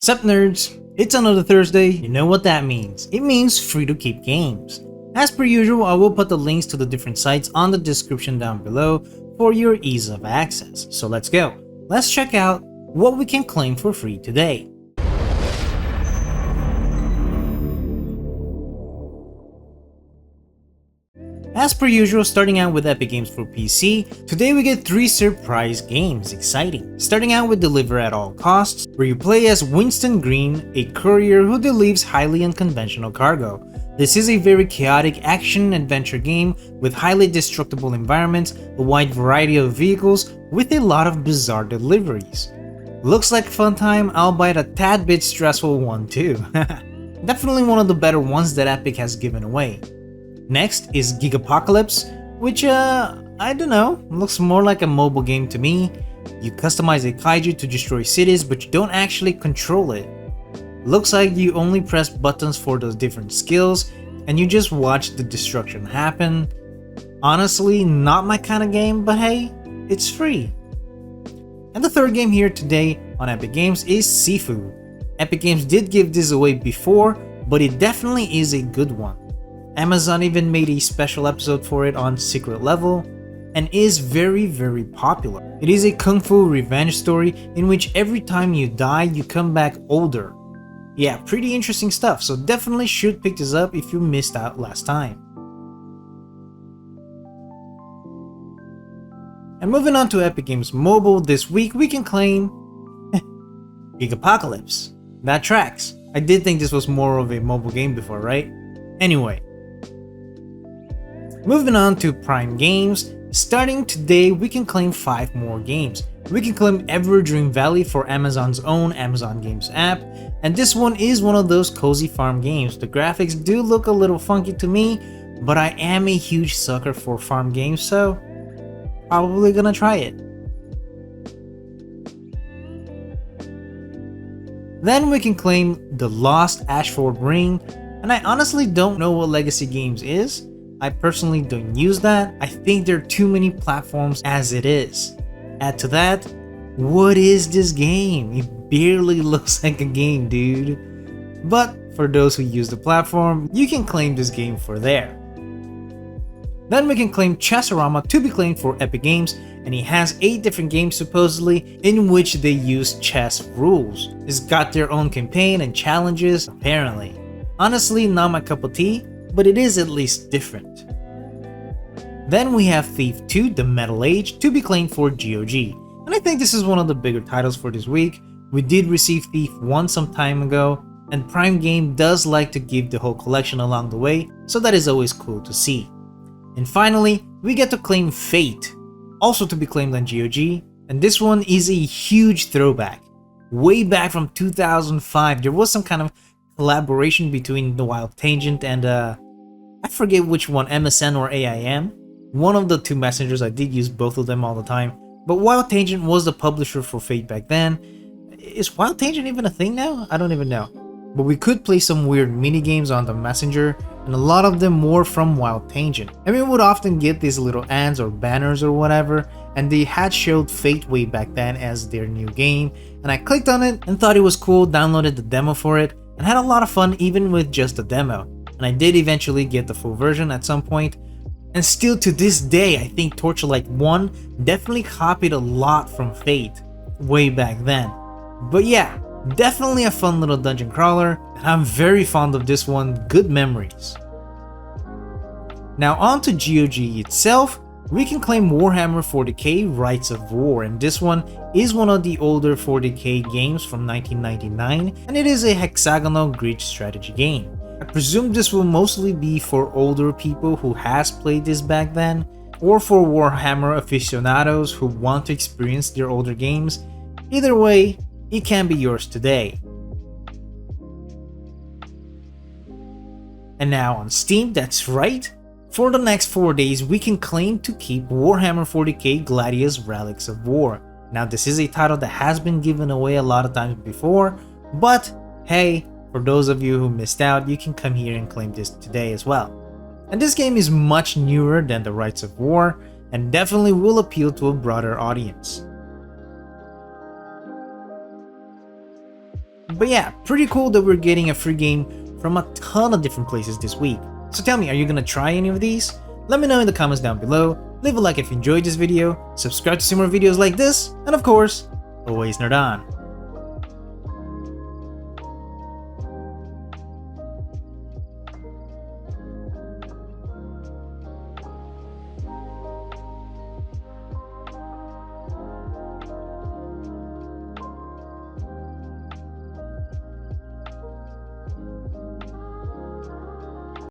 Sup nerds, it's another Thursday. You know what that means. It means free to keep games. As per usual, I will put the links to the different sites on the description down below for your ease of access. So let's go. Let's check out what we can claim for free today. As per usual, starting out with Epic Games for PC, today we get 3 surprise games, exciting. Starting out with Deliver at All Costs, where you play as Winston Green, a courier who delivers highly unconventional cargo. This is a very chaotic action-adventure game with highly destructible environments, a wide variety of vehicles, with a lot of bizarre deliveries. Looks like a fun time, albeit a tad bit stressful one too. Definitely one of the better ones that Epic has given away. Next is Gigapocalypse, which I don't know, looks more like a mobile game to me. You customize a kaiju to destroy cities, but you don't actually control it. Looks like you only press buttons for those different skills, and you just watch the destruction happen. Honestly, not my kind of game, but hey, it's free. And the third game here today on Epic Games is Sifu. Epic Games did give this away before, but it definitely is a good one. Amazon even made a special episode for it on Secret Level, and is very popular. It is a kung fu revenge story in which every time you die, you come back older. Yeah, pretty interesting stuff, so definitely should pick this up if you missed out last time. And moving on to Epic Games Mobile, this week we can claim Gigapocalypse. That tracks. I did think this was more of a mobile game before, right? Anyway. Moving on to Prime Games, starting today we can claim 5 more games. We can claim Ever Dream Valley for Amazon's own Amazon Games app, and this one is one of those cozy farm games. The graphics do look a little funky to me, but I am a huge sucker for farm games, so probably gonna try it. Then we can claim The Lost Ashford Ring, and I honestly don't know what Legacy Games is. I personally don't use that. I think there are too many platforms as it is. Add to that, what is this game? It barely looks like a game, dude. But for those who use the platform, you can claim this game for there. Then we can claim Chessorama to be claimed for Epic Games, and he has 8 different games supposedly in which they use chess rules. It's got their own campaign and challenges, apparently. Honestly, not my cup of tea, but it is at least different. Then we have Thief 2: The Metal Age to be claimed for GOG, and I think this is one of the bigger titles for this week. We did receive Thief 1 some time ago, and Prime Game does like to give the whole collection along the way, so that is always cool to see. And finally, we get to claim Fate, also to be claimed on GOG, and this one is a huge throwback. Way back from 2005, there was some kind of collaboration between the Wild Tangent and I forget which one, MSN or AIM. One of the two messengers. I did use both of them all the time, but Wild Tangent was the publisher for Fate back then. Is Wild Tangent even a thing now? I don't even know. But we could play some weird mini games on the messenger, and a lot of them were from Wild Tangent. And we would often get these little ads or banners or whatever, and they had showed Fate way back then as their new game, and I clicked on it and thought it was cool, downloaded the demo for it, and had a lot of fun even with just the demo. And I did eventually get the full version at some point, and still to this day I think Torchlight 1 definitely copied a lot from Fate way back then. But yeah, definitely a fun little dungeon crawler, and I'm very fond of this one, good memories. Now on to GOG itself, we can claim Warhammer 40k Rights of War, and this one is one of the older 40k games from 1999, and it is a hexagonal grid strategy game. I presume this will mostly be for older people who has played this back then, or for Warhammer aficionados who want to experience their older games. Either way, it can be yours today. And now on Steam, that's right, for the next 4 days we can claim to keep Warhammer 40k Gladius Relics of War. Now this is a title that has been given away a lot of times before, but hey, for those of you who missed out, you can come here and claim this today as well. And this game is much newer than the Rights of War, and definitely will appeal to a broader audience. But yeah, pretty cool that we're getting a free game from a ton of different places this week. So tell me, are you gonna try any of these? Let me know in the comments down below, leave a like if you enjoyed this video, subscribe to see more videos like this, and of course, always nerd on.